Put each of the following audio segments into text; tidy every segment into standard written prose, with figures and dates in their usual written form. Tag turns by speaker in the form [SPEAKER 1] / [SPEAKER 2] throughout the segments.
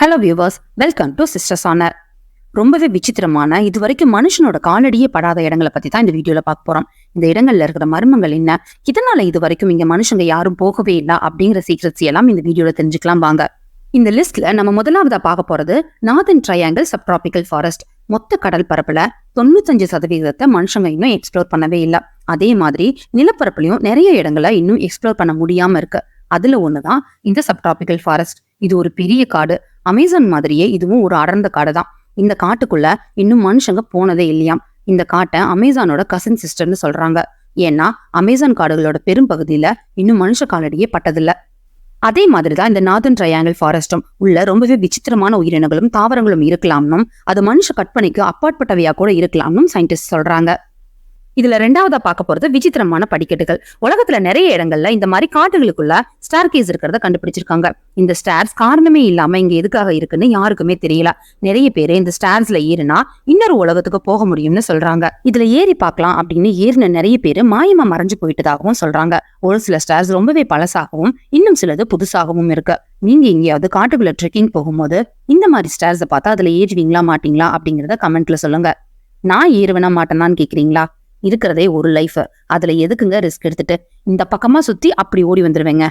[SPEAKER 1] Hello viewers, welcome to sisters honour. ரொம்பவே விசித்திரமான இதுவரைக்கும் மனுஷனோட காலடியே படாத இடங்களை பத்தி தான் இந்த வீடியோல பார்க்க போறோம். இந்த இடங்கள்ல இருக்கிற மர்மங்கள் என்ன, இதனால இது வரைக்கும் இங்க மனுஷங்க யாரும் போகவே இல்லை அப்படிங்கிற சீக்ரெட்ஸ் எல்லாம் இந்த வீடியோல தெரிஞ்சுக்கலாம் வாங்க. இந்த லிஸ்ட்ல நம்ம முதலாவதா பார்க்க போறது நார்தர்ன் ட்ரையாங்கிள் சப்ட்ராபிக்கல் ஃபாரஸ்ட். மொத்த கடல் பரப்புல 95% மனுஷங்க இன்னும் எக்ஸ்ப்ளோர் பண்ணவே இல்லை. அதே மாதிரி நிலப்பரப்புலையும் நிறைய இடங்களை இன்னும் எக்ஸ்ப்ளோர் பண்ண முடியாம இருக்கு. அதுல ஒண்ணுதான் இந்த சப்ட்ராபிக்கல் ஃபாரஸ்ட். இது ஒரு பெரிய காடு. அமேசான் மாதிரியே இதுவும் ஒரு அடர்ந்த காடு தான். இந்த காட்டுக்குள்ள இன்னும் மனுஷங்க போனதே இல்லையாம். இந்த காட்டை அமேசானோட கசின் சிஸ்டர்னு சொல்றாங்க. ஏன்னா அமேசான் காடுகளோட பெரும் பகுதியில இன்னும் மனுஷ காலடியே பட்டதில்ல. அதே மாதிரிதான் இந்த நார்தர்ன் ட்ரையாங்கிள் ஃபாரஸ்டும் உள்ள ரொம்பவே விசித்திரமான உயிரினங்களும் தாவரங்களும் இருக்கலாம்னும் அது மனுஷ கற்பனைக்கு அப்பாற்பட்டவையா கூட இருக்கலாம்னும் சயின்டிஸ்ட் சொல்றாங்க. இதுல ரெண்டாவதா பார்க்க போறது விசித்திரமான படிக்கட்டுகள். உலகத்துல நிறைய இடங்கள்ல இந்த மாதிரி காட்டுகளுக்குள்ள ஸ்டார் கேஸ் இருக்கிறத கண்டுபிடிச்சிருக்காங்க. இந்த ஸ்டார்ஸ் காரணமே இல்லாம இங்க எதுக்காக இருக்குன்னு யாருக்குமே தெரியல. நிறைய பேரு இந்த ஸ்டார்ஸ்ல ஏறினா இன்னொரு உலகத்துக்கு போக முடியும்னு சொல்றாங்க. இதுல ஏறி பார்க்கலாம் அப்படின்னு ஏறின நிறைய பேரு மாயமா மறைஞ்சு போயிட்டதாகவும் சொல்றாங்க. ஒரு சில ஸ்டார்ஸ் ரொம்பவே பழசாகவும் இன்னும் சிலது புதுசாகவும் இருக்கு. நீங்க எங்கேயாவது காட்டுக்குள்ள ட்ரெக்கிங் போகும்போது இந்த மாதிரி ஸ்டார்ஸை பார்த்தா அதுல ஏறுவீங்களா மாட்டீங்களா அப்படிங்கறத கமெண்ட்ல சொல்லுங்க. நான் ஏறுவேனா மாட்டேனான்னு கேக்குறீங்களா? இருக்கிறதே ஒரு லைஃப், அதுல எதுக்குங்க ரிஸ்க் எடுத்துட்டு இந்த பக்கமா சுத்தி அப்படி ஓடி வந்துருவேங்க.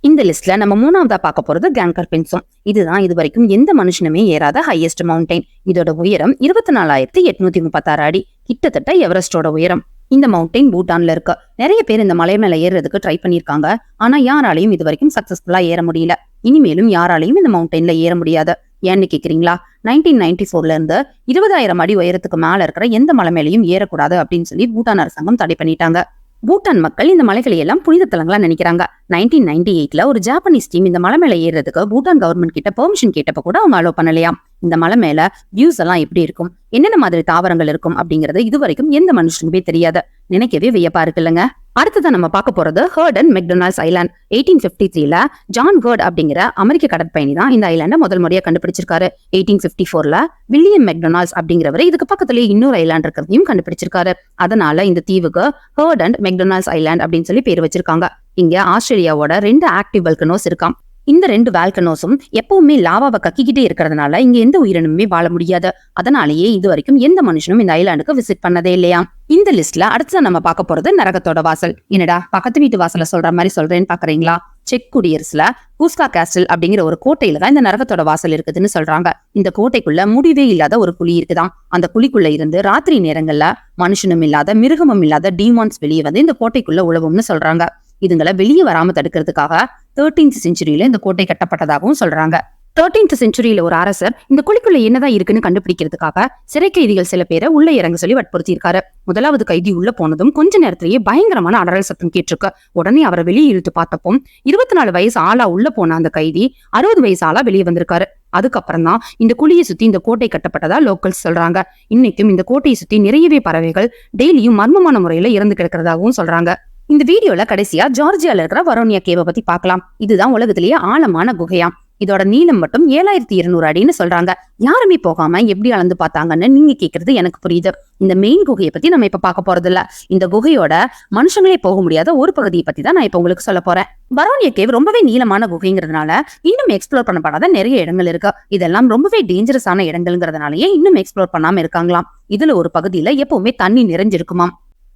[SPEAKER 1] இந்த லிஸ்ட்ல நம்ம மூணாவதா பார்க்க போறது கேங்கர்பென்சம். இதுதான் இது வரைக்கும் எந்த மனுஷனுமே ஏறாத ஹையஸ்ட் மவுண்டைன். இதோட உயரம் 24,836 அடி, கிட்டத்தட்ட எவரெஸ்டோட உயரம். இந்த மவுண்டைன் பூட்டான்ல இருக்கு. நிறைய பேர் இந்த மலை மேல ஏறுறதுக்கு ட்ரை பண்ணிருக்காங்க. ஆனா யாராலையும் இது வரைக்கும் சக்சஸ்ஃபுல்லா ஏற முடியல. இனிமேலும் யாராலையும் இந்த மவுண்டைன்ல ஏற முடியாது. ஏன்னு கேக்குறீங்களா? 1994 இருந்து 20,000 அடி உயரத்துக்கு மேல இருக்கிற எந்த மலை மேலையும் ஏறக்கூடாது அப்படின்னு சொல்லி பூட்டான் அரசாங்கம் தடை பண்ணிட்டாங்க. பூட்டான் மக்கள் இந்த மலைகளை எல்லாம் புனித தலங்களா நினைக்கிறாங்க. 1998 ஒரு ஜாப்பனீஸ் டீம் இந்த மலை மேல ஏறுறதுக்கு பூட்டான் கவர்மெண்ட் கிட்ட பெர்மிஷன் கேட்டப்ப கூட அவங்க அலோவ் பண்ணலையாம். இந்த மலை மேல வியூஸ் எல்லாம் எப்படி இருக்கும், என்னென்ன மாதிரி தாவரங்கள் இருக்கும் அப்படிங்கறது இது வரைக்கும் எந்த மனுஷனுக்குமே தெரியாது. நினைக்கவே வியப்பா இருக்கு இல்லைங்க. அடுத்ததான் நம்ம பார்க்க போறது Heard and McDonalds Island. 1853 John Heard அப்படிங்கிற அமெரிக்க கடற்பயணி தான் இந்த ஐலாண்டை முதல் முறையா கண்டுபிடிச்சிருக்காரு. 1854 வில்லியம் மெக்டொனால்ட்ஸ் அப்படிங்கிறவரு இதுக்கு பக்கத்துலயே இன்னொரு ஐலாண்ட் இருக்கிறதையும் கண்டுபிடிச்சிருக்காரு. அதனால இந்த தீவுக்கு ஹர்ட் அண்ட் மெக்டொனால்ட்ஸ் ஐலாண்ட் அப்படின்னு சொல்லி பேர் வச்சிருக்காங்க. இங்க ஆஸ்திரேலியாவோட 2 ஆக்டிவ் வல்கனோஸ் இருக்காம். இந்த 2 வால்கனோஸும் எப்பவுமே லாவாவை கக்கிக்கிட்டே இருக்கிறதுனால இங்க எந்த உயிரினமுமே வாழ முடியாது. அதனாலேயே இது வரைக்கும் எந்த மனுஷனும் இந்த ஐலாண்டுக்கு விசிட் பண்ணதே இல்லையா. இந்த லிஸ்ட்ல அடுத்ததான் நம்ம பார்க்க போறது நரகத்தோட வாசல். என்னடா பக்கத்து வீட்டு வாசல சொல்ற மாதிரி சொல்றேன்னு பாக்குறீங்களா? செக் குடியரசுல கூஸ்கா கேஸ்டில் அப்படிங்கிற ஒரு கோட்டையில தான் இந்த நரகத்தோட வாசல் இருக்குதுன்னு சொல்றாங்க. இந்த கோட்டைக்குள்ள முடிவே இல்லாத ஒரு குழி இருக்குதான். அந்த குழிக்குள்ள இருந்து ராத்திரி நேரங்கள்ல மனுஷனும் இல்லாத மிருகமும் இல்லாத டீமான்ஸ் வெளியே வந்து இந்த கோட்டைக்குள்ள உழவும்னு சொல்றாங்க. இதுங்களை வெளியே வராம தடுக்கிறதுக்காக 13th செஞ்சுரியில இந்த கோட்டை கட்டப்பட்டதாகவும் சொல்றாங்க. 13th செஞ்சுரியில ஒரு அரசர் இந்த குழிக்குள்ள என்னதான் இருக்குன்னு கண்டுபிடிக்கிறதுக்காக சிறை கைதிகள் சில பேரை உள்ள இறங்க சொல்லி வற்புறுத்தி இருக்காரு. முதலாவது கைதி உள்ள போனதும் கொஞ்ச நேரத்திலேயே பயங்கரமான அடறல் சத்தம் கேட்டிருக்கு. உடனே அவரை வெளியே இழுத்து பார்த்தப்போ 24 வயசு ஆளா உள்ள போன அந்த கைதி 60 வயசு ஆளா வெளியே வந்திருக்காரு. அதுக்கப்புறம் தான் இந்த குழியை சுத்தி இந்த கோட்டை கட்டப்பட்டதா லோக்கல்ஸ் சொல்றாங்க. இன்னைக்கும் இந்த கோட்டையை சுத்தி நிறையவே பறவைகள் டெய்லியும் மர்மமான முறையில இறந்து கிடக்கிறதாகவும் சொல்றாங்க. இந்த வீடியோல கடைசியா ஜார்ஜியால இருக்கிற வரோனியா கேவை பத்தி பார்க்கலாம். இதுதான் உலகத்திலேயே ஆழமான குகையாம். இதோட நீளம் மட்டும் 7200 அடின்னு சொல்றாங்க. யாருமே போகாம எப்படி அளந்து பார்த்தாங்கன்னு நீங்க கேக்குறது எனக்கு புரியுது. இந்த மெயின் குகையை பத்தி நம்ம இப்ப பார்க்க போறது இல்ல. இந்த குகையோட மனுஷங்களே போக முடியாத ஒரு பகுதியை பத்தி தான் நான் இப்ப உங்களுக்கு சொல்ல போறேன். வரோனியா கேவ் ரொம்பவே நீளமான குகைங்கிறதுனால இன்னும் எக்ஸ்ப்ளோர் பண்ணப்படாத நிறைய இடங்கள் இருக்கு. இதெல்லாம் ரொம்பவே டேஞ்சரஸான இடங்கள்ங்கிறதுனாலயே இன்னும் எக்ஸ்ப்ளோர் பண்ணாம இருக்காங்களாம். இதுல ஒரு பகுதியில எப்பவுமே தண்ணி நிறைஞ்சிருக்குமாம்.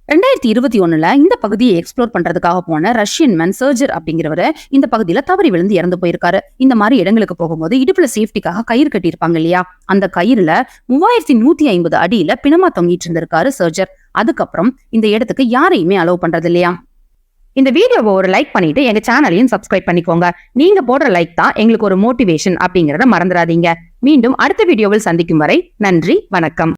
[SPEAKER 1] 2021 இந்த பகுதியை எக்ஸ்ப்ளோர் பண்றதுக்காக போன ரஷ்யன் மேன் சர்ஜர் அப்படிங்கிறவரு இந்த பகுதியில தவறி விழுந்து இறந்து போயிருக்காரு. இந்த மாதிரி இடங்களுக்கு போகும்போது இடுப்புல சேஃப்டிக்காக கயிறு கட்டியிருப்பாங்க இல்லையா, அந்த கயிறுல 3150 அடியில பிணமா தொங்கிட்டு இருந்திருக்காரு சர்ஜர். அதுக்கப்புறம் இந்த இடத்துக்கு யாரையுமே அலோவ் பண்றது இல்லையா. இந்த வீடியோவை ஒரு லைக் பண்ணிட்டு எங்க சேனலையும் சப்ஸ்கிரைப் பண்ணிக்கோங்க. நீங்க போடுற லைக் தான் எங்களுக்கு ஒரு மோட்டிவேஷன் அப்படிங்கறத மறந்துடாதீங்க. மீண்டும் அடுத்த வீடியோவில் சந்திக்கும் வரை நன்றி, வணக்கம்.